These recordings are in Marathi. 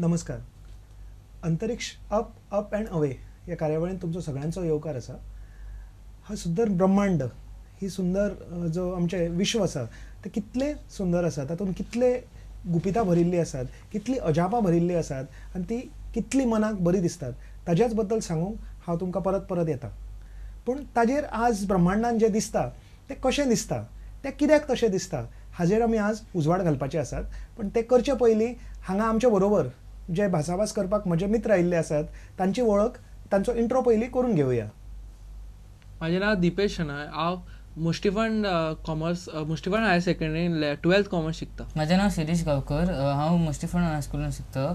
नमस्कार. अंतरिक्ष अप अप अँड अवे या कार्यावळीन तुमचो सगळ्यांचो येवकार आसा. हा सुंदर ब्रह्मांड, ही सुंदर जो आमचे विश्व आसा ते कितले सुंदर आसा, तातूंत कितले गुपितां भरिल्ली आसात, कितली अजापां भरिल्ली आसात आनी ती कितली मनाक बरी दिसतात, ताज्याच बद्दल सांगूंक हांव तुमकां परत परत येता. पूण ताजेर आज ब्रह्मांडान जें दिसता तें कशें दिसता, तें कित्याक तशें दिसता, हाजेर आमी आज उजवाड घालपाचे आसात. पण ते करचे पयलीं हांगा आमचे बरोबर जे भासाभास करपाक म्हजे मित्र आयिल्ले आसात तांची वळख, तांचो इंट्रो पयलीं करून घेवया. म्हजें नांव दिपेश शनाय. हांव Mushtifund commerce, Mushtifund higher सेकंडरीन 12th commerce शिकता. म्हजें नांव शिरीश गांवकर. हांव मुष्टिफंड हायस्कुलान शिकता,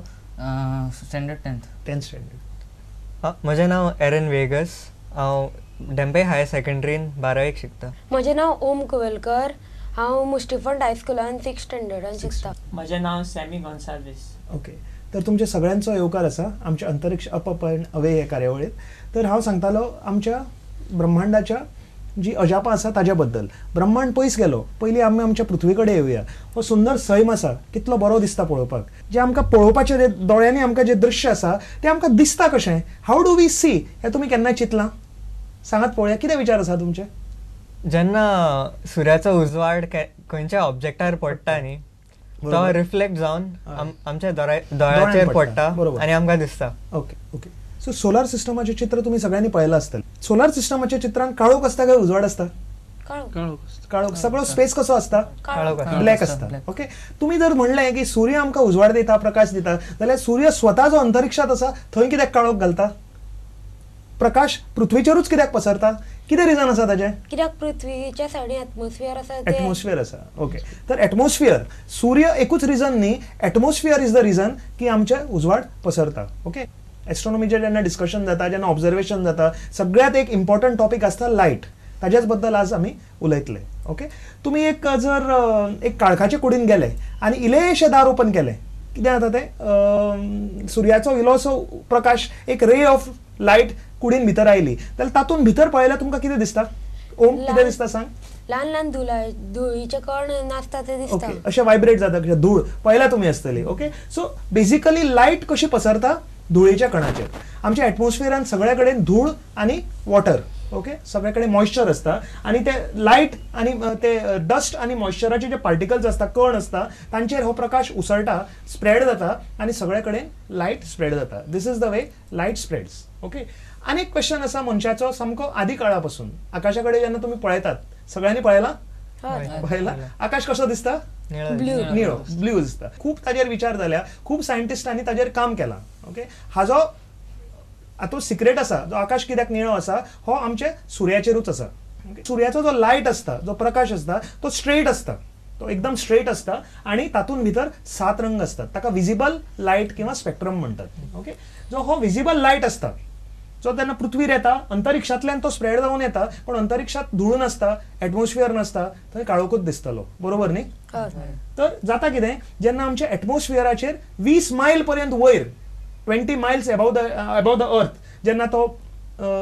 स्टँडर्ड 10th स्टँडर्ड. म्हजें नांव एरन वेगस. हांव डेंपे हायर सेकंडरीन 12वीक शिकता. म्हजें नांव ओम कुवेलकर. हांव मुष्टिफंड हायस्कुलान 6th स्टँडर्डान शिकता. म्हजें नांव सॅमी गॉन्साल्वीस. ओके, तर तुमच्या सगळ्यांचो येवकार आसा आमच्या अंतरिक्ष अप अप अँड अवे ह्या कार्यावळींत. तर हांव सांगतालो आमच्या ब्रह्मांडाच्या जी अजापां आसा ताज्या बद्दल. ब्रह्मांड पयस गेलो, पयलीं आमी आमच्या पृथ्वी कडेन येवया. हो सुंदर सैम आसा, कितलो बरो दिसता पळोवपाक. जे आमकां पळोवपाचे दोळ्यांनी आमकां जें दृश्य आसा तें आमकां दिसता कशें, हाऊ डू वी सी, हें तुमी केन्नाय चिंतलां? सांगात पळोवया, कितें विचार आसा तुमचे? जेन्ना सुर्याचो उजवाड खंयच्या ऑब्जेक्टार पडटा न्ही, तो रिफ्लेक्ट जावन आमच्या दोळ्याचेर पडटा आनी आमकां दिसता. Okay okay. सो सोलार सिस्टमाचें चित्र तुमी सगळ्यांनी पळयलां आसतलें. सोलार सिस्टमाच्या चित्रांत काळोख आसता काय उजवाड आसता? काळोख. सगळो स्पेस कसो आसता? ब्लॅक आसता. ओके. तुम्ही जर म्हणलें की सूर्य आमकां उजवाड दिता, प्रकाश दिता, जाल्यार सूर्य स्वता जो अंतरिक्षात आसा थंय कित्याक काळोख घालता? प्रकाश पृथ्वीचेरूच कित्याक पसरता? कितें रिजन आसा ताजें? कित्याक पृथ्वीच्या सायडीन एटमॉस्फियर आसा. एटमॉस्फियर आसा. ओके. तर एटमॉस्फियर, सूर्य एकूच रिजन न्ही, एटमॉस्फियर इज द रिजन की आमचे उजवाड पसरता. ओके. एस्ट्रॉनॉमीचेर जेन्ना डिस्कशन जाता, जेन्ना ऑब्जर्वेशन जाता, सगळ्यात एक इम्पॉर्टंट टॉपिक आसता लायट. ताज्याच बद्दल आज आमी उलयतले. ओके. तुमी एक जर एक काळखाचे कुडीन गेले आनी इल्लेशें दार ओपन केलें, कितें जाता तें सुर्याचो इल्लोसो प्रकाश, एक रे ऑफ लायट कुडीन भितर आयली, जाल्यार तातूंत भितर पळयल्यार तुमकां कितें दिसता? ओम, कितें दिसता सांग? ल्हान ल्हान धुळीचे कण नासता ते दिसता. ओके. अशें वायब्रेट जाता, कशें धूळ पळयला तुमी आसतली. ओके. सो बेसिकली लायट कशी पसरता? धुळेच्या कणाचेर. आमच्या एटमॉस्फियरान सगळे कडेन धूळ आनी वॉटर. ओके. सगळे कडेन मॉइश्चर आसता आनी ते लायट आनी ते डस्ट आनी मॉइश्चराचे जे पार्टिकल्स आसता, कण आसता, तांचेर हो प्रकाश उसळटा, स्प्रेड जाता आनी सगळे कडेन लायट स्प्रेड जाता. This is the way light spreads. Okay. आनी एक क्वेश्चन आसा मनशाचो सामको आदी काळा पासून. आकाशा कडेन जेन्ना तुमी पळयतात, सगळ्यांनी पळयला? आकाश कसो दिसता? निळो, ब्ल्यू दिसता. खूब ताजेर विचार जाल्या, खूब सायंटिस्टांनी ताजेर काम केलां. ओके. हाजो हातूंत सिक्रेट आसा, जो आकाश कित्याक निळो आसा, हो आमचे सुर्याचेरूच आसा. सुर्याचो जो लायट आसता, जो प्रकाश आसता, तो स्ट्रेट आसता, तो एकदम स्ट्रेट आसता आनी तातूंत भितर 7 रंग असतात. ताका विजिबल लायट किंवा स्पेक्ट्रम म्हणटात. ओके. जो हो विजिबल लायट आसता, जो तेन्ना पृथ्वीर येता, अंतरिक्षांतल्यान तो स्प्रेड जावन येता, पण अंतरिक्षांत धूळ नासता, एटमॉस्फियर नासता, थंय काळोखूच दिसतलो. बरोबर न्ही? तर जाता कितें, जेन्ना आमच्या एटमॉस्फियराचेर 20 मायल पर्यंत वयर, 20 मायल्स अबाव द अर्थ, जेन्ना तो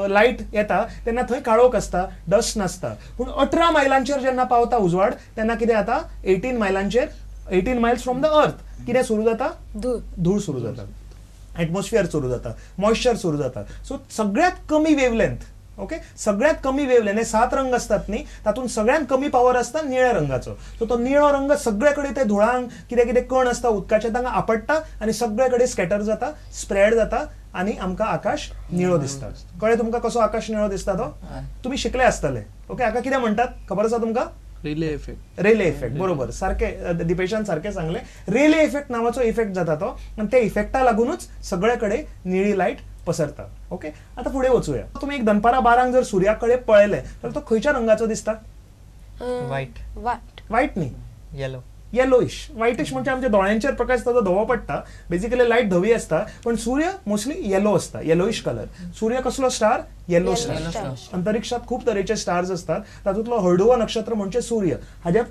लायट येता तेन्ना थंय काळोख आसता, डस्ट नासता. पूण 18 मायलांचेर जेन्ना पावता उजवाड, तेन्ना कितें जाता? 18 मायलांचेर, 18 मायल्स फ्रॉम द अर्थ कितें सुरू जाता? धूळ सुरू जाता, एटमॉस्फियर सुरू जाता, मॉइश्चर सुरू जाता. सो सगळ्यात कमी वेवलेंथ. ओके. सगळ्यात कमी वेवलेंथ, हे 7 रंग असतात न्ही, तातूंत सगळ्यात कमी पावर आसता निळ्या रंगाचो. सो तो निळो रंग सगळे कडेन ते धुळांक कितें कितें कण आसता उदकाचे तांकां आपडटा आनी सगळे कडेन स्कॅटर जाता, स्प्रेड जाता आनी आमकां आकाश निळो दिसता. कळ्ळें तुमकां कसो आकाश निळो दिसता तो? तुमी शिकले आसतले. ओके. हाका कितें म्हणटात खबर आसा तुमकां? रेले इफेक्ट. रेले इफेक्ट. बरोबर, सारखे दिपेशान सारखे सांगले. रेले इफेक्ट नावाचो इफेक्ट जाता तो, आनी त्या इफेक्टा लागूनच सगळे कडेन निळी लायट पसरता. ओके. आता फुडें वचूया. तुम्ही एक दनपारां 12 जर सुर्या कडेन पळयलें जाल्यार तो खंयच्या रंगाचो दिसता? व्हायट न्ही, येलो. येलोइश. व्हायटिश म्हणजे आमच्या दोळ्यांचेर प्रकाश ताचो धवो पडटा. बेसिकली लायट धवी आसता, पण सूर्य मोस्टली येलो आसता, येलोइश कलर. सूर्य कसलो स्टार? Yellow star. अंतरिक्षात खूप तरेचे स्टार्स असतात, तातूंतलो हळडुवो नक्षत्र म्हणजे सूर्य. हाज्या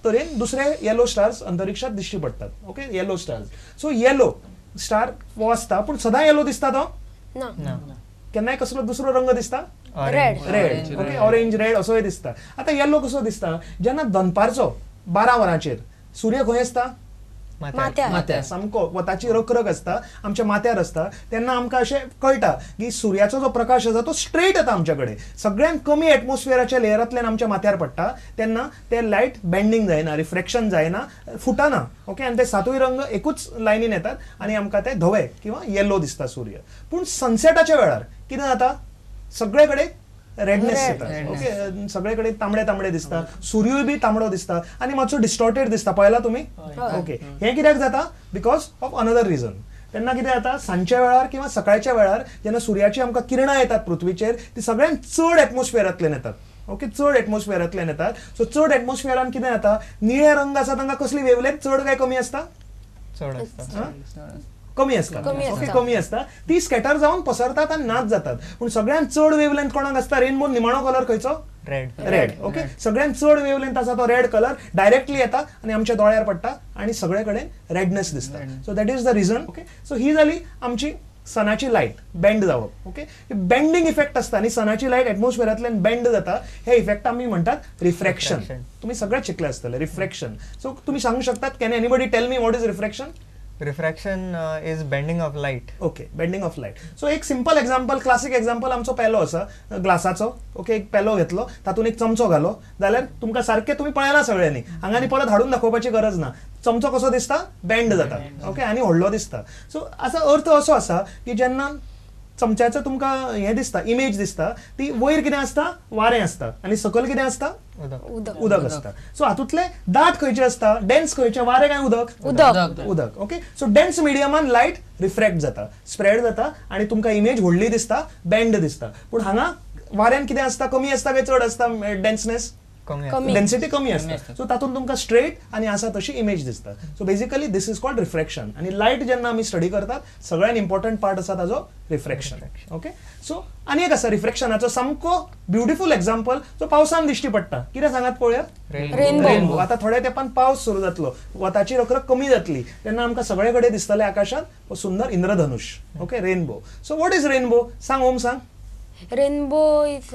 तरेन दुसरे येलो स्टार्स अंतरिक्षात दिश्टी पडटात. Okay. Yellow stars. So yellow star हो आसता, पूण सदां येलो दिसता तो? केन्नाय कसलो दुसरो रंग दिसता? रेड. ओके. ऑरेंज, रेड असोय दिसता. आता येलो कसो दिसता? जेन्ना दनपारचो 12 वरांचेर सूर्य खंय आसता? माथ्यार. माथ्यार सामको वताची रखरख असता आमच्या माथ्यार असता तेन्ना आमकां अशें कळटा की सुर्याचो जो प्रकाश आसा तो स्ट्रेट येता आमच्याकडे सगळ्यात कमी एटमॉस्फियराच्या लेयरांतल्यान आमच्या माथ्यार पडटा तेन्ना ते लायट बेंडिंग जायना रिफ्रॅक्शन जायना फुटना ओके आनी ते सातूय रंग एकूच लायनीन येतात आनी आमकां ते धवे किंवा येलो दिसता सूर्य. पूण सनसेटाच्या वेळार कितें जाता सगळे कडेन रेडनेस येता ओके सगळे कडेन तांबडे तांबडे दिसता सूर्यूय बी तांबडो दिसता आनी मातसो डिस्टॉर्टेड दिसता पळयला तुमी ओके हे कित्याक जाता बिकॉज ऑफ अनदर रिजन. तेन्ना कितें जाता सांजच्या वेळार किंवा सकाळच्या वेळार जेन्ना सुर्याची आमकां किरणां येतात पृथ्वीचेर ती सगळ्यात चड एटमॉस्फियरांतल्यान येतात ओके चड एटमॉस्फियरांतल्यान येतात. सो चड एटमॉस्फियरान कितें जाता निळे रंग आसा तांकां कसली वेवलेंथ चड काय कमी असता चड आसता कमी असता ओके कमी असता ती स्कॅटर जावन पसरतात आनी नाच जातात. पूण सगळ्यात चड वेवलेंथ कोणाक असता रेनबो निमाणो कलर खंयचो रेड ओके सगळ्यात चड वेवलेंथ आसा तो रेड कलर डायरेक्टली येता आनी आमच्या दोळ्यार पडटा आनी सगळे कडेन रेडनेस दिसता. So that is the reason okay. So ही जाली आमची सनाची लायट बेंड जावप ओके बेंडिंग इफेक्ट असता आनी सनाची लायट एटमॉस्फियरांतल्यान बेंड जाता हे इफेक्ट आमी म्हणटात रिफ्रॅक्शन. तुम्ही सगळे शिकले आसतले रिफ्रॅक्शन. सो तुम्ही सांगू शकतात can anybody tell me what is refraction? Refraction is bending of light. Okay bending of light. So एक सिंपल एक्झाम्पल क्लासिक एक्झाम्पल आमचो पेलो आसा ग्लासाचो ओके एक पेलो घेतलो तातूंत एक चमचो घालो जाल्यार तुमकां सारखे तुम्ही पळयला सगळ्यांनी हांगानी परत हाडून दाखोवपाची गरज ना. चमचो कसो दिसता बेंड जाता ओके आनी व्हडलो दिसता. सो असा अर्थ असो आसा की जेन्ना चमच्याचं तुमकां हें दिसता इमेज दिसता ती वयर कितें आसता वारें आसता आनी सकयल कितें आसता उदक असता. सो हातूंतले दाट खंयचे असता डेन्स खंयचे वारें काय उदक ओके. सो डेन्स मिडियमान लायट रिफ्रॅक्ट जाता स्प्रेड जाता आनी तुमकां इमेज व्हडली दिसता बेंड दिसता. पूण हांगा वाऱ्यान कितें आसता कमी आसता काय चड आसता डेन्सनेस डेन्सिटी कमी असता. सो तातूंत तुमकां स्ट्रेट आनी आसा तशी इमेज दिसता. So basically this is called refraction आनी लायट जेन्ना आमी स्टडी करतात सगळ्यात इम्पॉर्टंट पार्ट आसा ताजो रिफ्रॅक्शन ओके. सो आनी एक आसा रिफ्रॅक्शनाचो सामको ब्युटिफूल एक्झाम्पल जो पावसान दिश्टी पडटा कितें सांगात पळोवया रेनबो. आता थोड्या तेंपान पावस सुरू जातलो वताची रखरख कमी जातली तेन्ना आमकां सगळे कडेन दिसतले आकाशांत सुंदर इंद्रधनुष okay rainbow. So what is rainbow सांग ओम सांग. रेनबो इज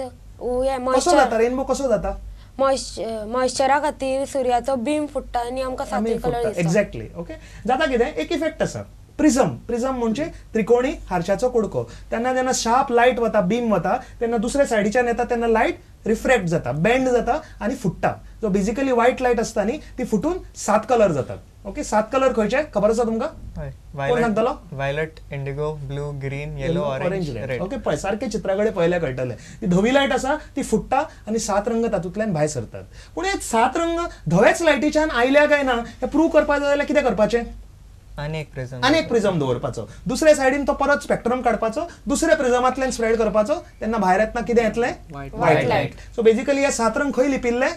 कसो जाता रेनबो कसो जाता? मॉइश्चरा खातीर सूर्याचो बीम फुटता आनी आमकां सातूय कलर दिसता. Exactly okay. जाता कितें एक इफेक्ट आसा प्रिझम म्हणजे त्रिकोणी हारशाचो कुडको. तेन्ना जेन्ना शार्प लायट वता बीम वता तेन्ना दुसऱ्या सायडीच्यान येता तेन्ना लायट रिफ्रॅक्ट जाता बेंड जाता आनी फुटता. जो बेसिकली व्हायट लायट असता न्ही ती फुटून 7 कलर जातात ओके. 7 कलर खंयचे खबर आसा तुमकां? कोण सांगतलो? Violet Indigo blue green yellow orange red okay. पळय सारखे चित्राकडे पळयल्या कळटले ती धवी लायट आसा ती फुटता आनी 7 रंग तातूंतल्यान भायर सरतात. पूण हे 7 रंग धव्याच लायटीच्यान आयल्या काय ना हे प्रूव्ह करपाक जाय जाल्यार कितें करपाचें? आनी एक प्रिझम दवरपाचो दुसऱ्या सायडीन तो परत स्पेक्ट्रम काडपाचो दुसऱ्या प्रिझमांतल्यान स्प्रेड करपाचो तेन्ना भायर येतना कितें येतलें व्हायट लायट. सो बेसिकली हे 7 रंग खंय लिपिल्ले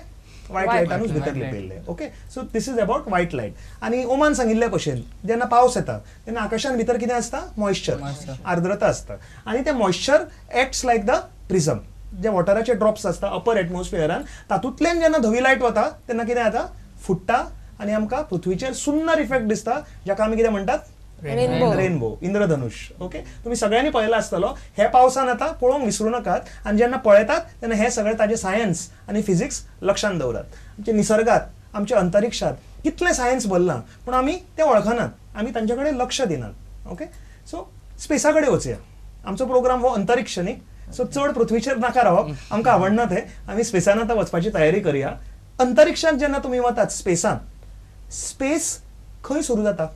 व्हायट लायटानूच भितर लिपिल्ले okay. So this is about white light. आनी ओमान सांगिल्ले भशेन जेन्ना पावस येता तेन्ना आकाशान भितर कितें आसता मॉइश्चर आर्द्रता असता आनी ते moisture acts like the prism. जे वॉटराचे ड्रॉप्स असता अपर एटमॉस्फियरान तातूंतल्यान जेन्ना धवी लायट वता तेन्ना कितें जाता फुटता आनी आमकां पृथ्वीचेर सुंदर इफेक्ट दिसता जाका आमी कितें म्हणटात रेनबो इंद्रधनुष ओके. तुम्ही सगळ्यांनी पळयला आसतलो हे पावसान आता पळोवंक विसरू नकात आनी जेन्ना पळयतात तेन्ना हे सगळे ताजे सायन्स आनी फिजिक्स लक्षांत दवरात. आमच्या निसर्गात आमच्या अंतरिक्षात कितले सायन्स भरलां पूण आमी ते वळखनात आमी तांचे कडेन लक्ष दिनात ओके. सो स्पेसा कडेन वचया. आमचो प्रोग्राम हो अंतरिक्ष न्ही. सो चड पृथ्वीचेर नाका रावप आमकां आवडना तें आमी स्पेसान आतां वचपाची तयारी करया. अंतरिक्षांत जेन्ना तुमी वतात स्पेसान स्पेस खंय सुरू जाता?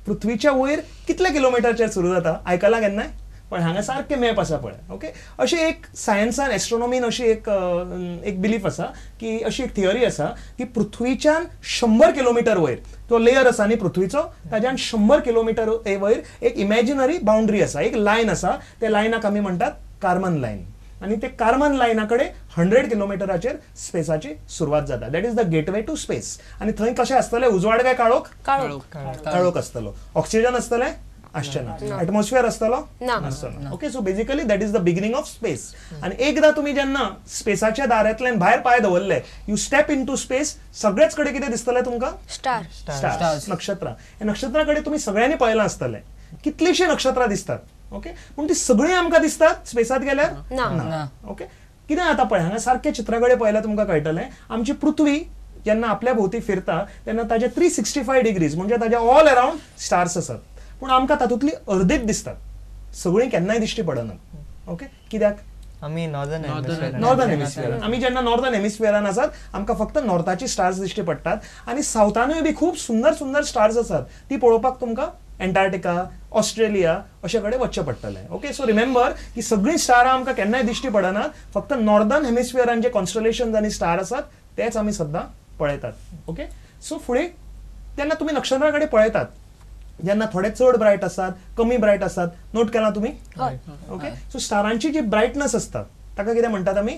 पृथ्वीच्या वयर कितले किलोमिटरचेर सुरू जाता आयकला केन्नाय? पण हांगा सारखे मॅप आसा पळय ओके. अशी एक सायन्सान एस्ट्रोनॉमीन अशी एक बिलीफ आसा की अशी एक थियरी आसा की पृथ्वीच्यान 100 किलोमिटर वयर तो लेयर आसा न्ही पृथ्वीचो ताच्यान 100 किलोमिटर वयर एक इमॅजिनरी बाउंड्री आसा एक लायन आसा. त्या लायनाक आमी म्हणटात कार्बन लायन आणि ते कार्बन लायनाकडे 100 किलोमिटराचेर स्पेसाची सुरुवात जाता. That is the gateway to space. आणि थंय कशें आसतलें उजवाड काय काळोख आसतलो ऑक्सिजन आसतलें आसचेना एटमॉस्फियर आसतलो नासतलो okay. So basically that is the beginning of space. आणि एकदा तुम्ही जेन्ना स्पेसाच्या दारांतल्यान भायर पाय दवरले you step into space सगळेच कडे कितें दिसतलें तुमकां स्टार नक्षत्रां. हे नक्षत्रां कडेन तुम्ही सगळ्यांनी पळयलां आसतलें कितलींशीं नक्षत्रां दिसतात ओके. पूण ती सगळीं आमकां दिसतात स्पेसात गेल्यार ना ओके. कितें जाता पळय हांगा सारखे चित्राकडे पळयल्यार तुमकां कळटलें आमची पृथ्वी जेन्ना आपल्या भोवती फिरता तेन्ना ताजे 365 डिग्रीज म्हणजे ताजे ऑल अराउंड स्टार्स आसात, पूण आमकां तातूंतली अर्देच दिसतात, सगळीं केन्नाय दिश्टी पडनात. ओके, कित्याक? आमी नॉर्दर्न हेमिस्फियरान आमी जेन्ना नॉर्दर्न हेमिस्फियरान आसात आमकां फक्त नॉर्थाची स्टार्स दिश्टी पडटात, आनी सावथानूय बी खूब सुंदर सुंदर स्टार्स आसात, ती पळोवपाक तुमकां एंटार्क्टिका, ऑस्ट्रेलिया अशे कडेन वचचें पडटलें. ओके, सो रिमेंबर की सगळीं स्टारां आमकां केन्नाय दिश्टी पडनात, फक्त नॉर्दर्न हेमिस्फियरान जे कॉन्स्टलेशन्स आनी स्टार आसात तेच आमी सद्दां पळयतात. ओके, सो फुडें तेन्ना तुमी नक्षत्रां कडेन पळयतात, जेन्ना थोडे चड ब्रायट आसात, कमी ब्रायट आसात, नोट केला तुमी? ओके, सो स्टारांची जी ब्रायटनेस आसता ताका कितें म्हणटात आमी?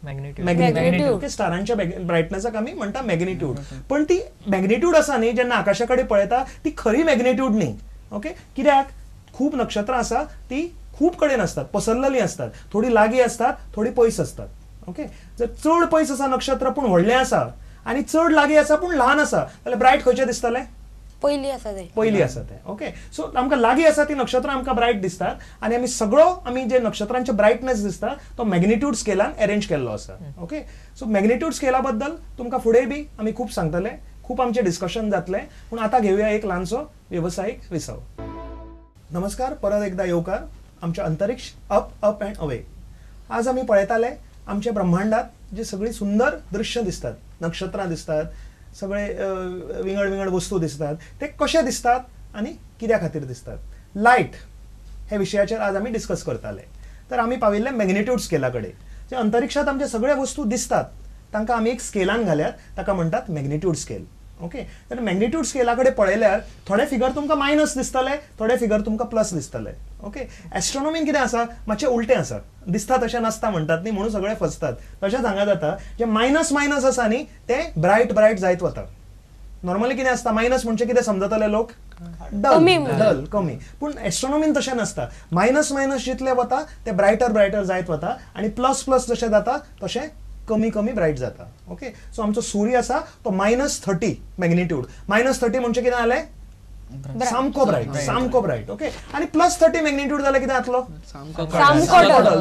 मॅग्निट्यूड. ओके, स्टारांच्या ब्रायटनेसाक आमी म्हणटा मॅग्निट्यूड. पण ती मॅग्निट्यूड आसा न्ही, जेन्ना आकाशा कडेन पळयता ती खरी मॅग्निट्यूड न्ही. ओके, कित्याक? खूब नक्षत्रां आसा ती खूब कडेन असतात, पसरलेलीं असतात, थोडी लागीं असतात, थोडी पयस असतात. ओके, जर चड पयस आसा नक्षत्र पूण व्हडलें आसा आनी चड लागीं आसा पूण ल्हान आसा जाल्यार ब्रायट खंयचें दिसतलें? पयली आसा ते. पयली आसा ते. ओके, सो आमकां लागीं आसा ती नक्षत्रां आमकां ब्रायट दिसतात आनी आमी जे नक्षत्रांचे ब्रायटनेस दिसता तो मॅग्निट्यूड स्केलान अरेंज केल्लो आसा. ओके, सो मॅग्निट्यूड स्केला बद्दल तुमकां फुडें बी आमी खूब सांगतले, खूब आमचें डिस्कशन जातलें, पूण आतां घेवया एक ल्हानसो वेवसायीक विसव. नमस्कार, परत एकदा येवकार आमच्या अंतरिक्ष अप अप अँड अवे. आज आमी पळयताले आमच्या ब्रह्मांडात जे सगळी सुंदर दृश्य दिसतात, नक्षत्रां दिसतात, सगळे विंगड विंगड वस्तू दिसतात, ते कशे दिसतात आनी कित्या खातीर दिसतात. लायट हे विशयाचेर आज आमी डिस्कस करताले. तर आमी पाविल्ले मॅग्निट्यूड स्केला कडेन. जे अंतरिक्षात आमचे सगळे वस्तू दिसतात तांकां आमी एक स्केलान घाल्यात, ताका म्हणटात मॅग्निट्यूड स्केल. ओके, तर मॅग्निट्यूड स्केला कडेन पळयल्यार थोडे फिगर तुमकां मायनस दिसतले, थोडे फिगर तुमकां प्लस दिसतले. ओके, एस्ट्रोनॉमीन कितें आसा, मातशें उलटें आसा, दिसता तशें नासता म्हणटात न्ही, म्हणून सगळे फसतात. तशें सांगा जाता जे मायनस मायनस आसा न्ही ते ब्रायट ब्रायट जायत वता. नॉर्मली कितें आसता, मायनस म्हणजे कितें समजतले लोक? डल, कमी. पूण एस्ट्रोनॉमीन तशें नासता, मायनस मायनस जितले वता ते ब्रायटर ब्रायटर जायत वता आनी प्लस प्लस जशें जाता तशें कमी कमी ब्रायट जाता. ओके, सो आमचो सूर्य आसा तो -30 मॅग्निट्यूड. -30 म्हणजे कितें जालें? सामको ब्रायट. ओके, आनी +30 मॅग्निट्यूड जाल्यार कितें जातलो? सामको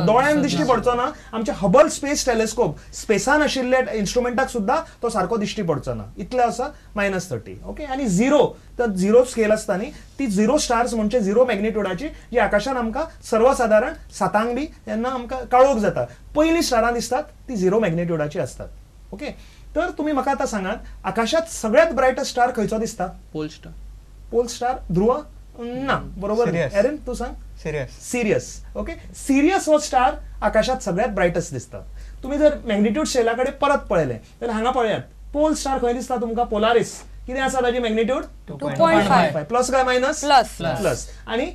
दोळ्यान दिश्टी पडचो ना. आमचे हबल स्पेस टेलिस्कोप स्पेसान आशिल्ले इन्स्ट्रुमेंटाक सुद्धा तो सारको दिश्टी पडचो ना, इतले आसा -30. ओके, आनी झिरो स्केल आसता न्ही, ती झिरो स्टार्स म्हणजे झिरो मॅग्निट्यूडाची जी आकाशान आमकां सर्वसाधारण 7 बी जेन्ना आमकां काळोख जाता पयलीं स्टारां दिसतात ती झिरो मॅग्निट्यूडाची असतात. ओके, तर तुमी म्हाका आतां सांगात आकाशात सगळ्यात ब्रायटस्ट स्टार खंयचो दिसता? Pole star. ध्रुव? ना, बरोबर. एरन, तू सांग. सिरियस. ओके, सिरियस हो स्टार आकाशात सगळ्यात ब्रायटस्ट दिसता. तुम्ही जर मॅग्निट्यूड स्केला कडेन परत पळयले जाल्यार हांगा पळयात, पोल स्टार खंय दिसता तुमकां? पोलारिस. कितें आसा ताची मॅग्निट्यूड? 2.5. प्लस काय मायनस? प्लस. आणि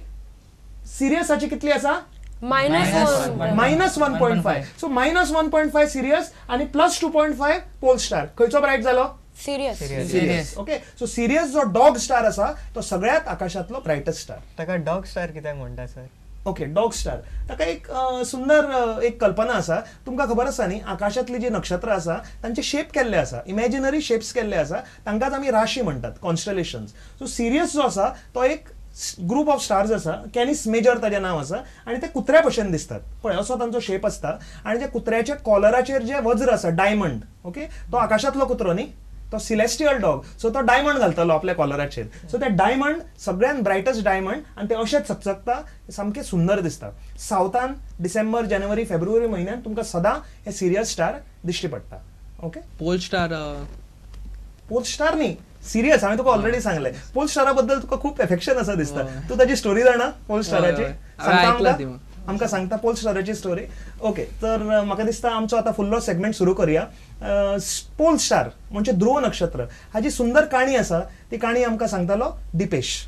सिरियसाची कितली आसा? -1.5. सो -1.5 सिरियस आणि +2.5 पोल स्टार. खंयचो ब्रायट जालो? सिरियस. ओके, सो सिरियस जो डॉग स्टार आसा तो सगळ्यात आकाशातलो ब्रायटस्ट स्टार. ताका डॉग स्टार कित्याक म्हणटा सर? ओके, डॉग स्टार ताका एक सुंदर एक कल्पना आसा. तुमकां खबर आसा न्ही, आकाशातली जी नक्षत्रां आसा तांचे शेप केल्ले आसा, इमॅजिनरी शेप्स केल्ले आसा, तांकांच आमी राशी म्हणटात, कॉन्स्टलेशन्स. सो सिरियस जो आसा तो एक ग्रुप ऑफ स्टार्स आसा, कॅनिस मेजर ताचें नांव आसा, आनी ते कुत्र्या भशेन दिसतात पळय, असो तांचो शेप आसता. आनी त्या कुत्र्याच्या कॉलराचेर जे वज्र आसा, डायमंड. ओके, तो आकाशातलो कुत्रो न्ही, तो सिलेस्टियल डॉग, सो तो डायमंड घालतलो आपल्या कॉलराचेर. सो ते डायमंड सगळ्यात ब्रायटस्ट डायमंड आनी ते अशेंच चकचकता, सामके सुंदर दिसता. सावथान डिसेंबर, जानेवारी, फेब्रुवारी म्हयन्यात तुमकां सदां हे सिरियस स्टार दिश्टी पडटा. ओके, पोल स्टार न्ही, सिरियस. हांवें तुका ऑलरेडी सांगलें, पोल स्टारा बद्दल तुका खूब एफेक्शन आसा दिसता. तूं ताची स्टोरी जाणा पोल स्टाराची? आमकां सांगता पोल स्टाराची स्टोरी. ओके, तर म्हाका दिसता आमचो आतां फुल्लो सेगमेंट सुरू करूया. पोल स्टार म्हणजे ध्रुव नक्षत्र, हाची सुंदर काणी आसा, ती काणी आमकां सांगतालो दिपेश.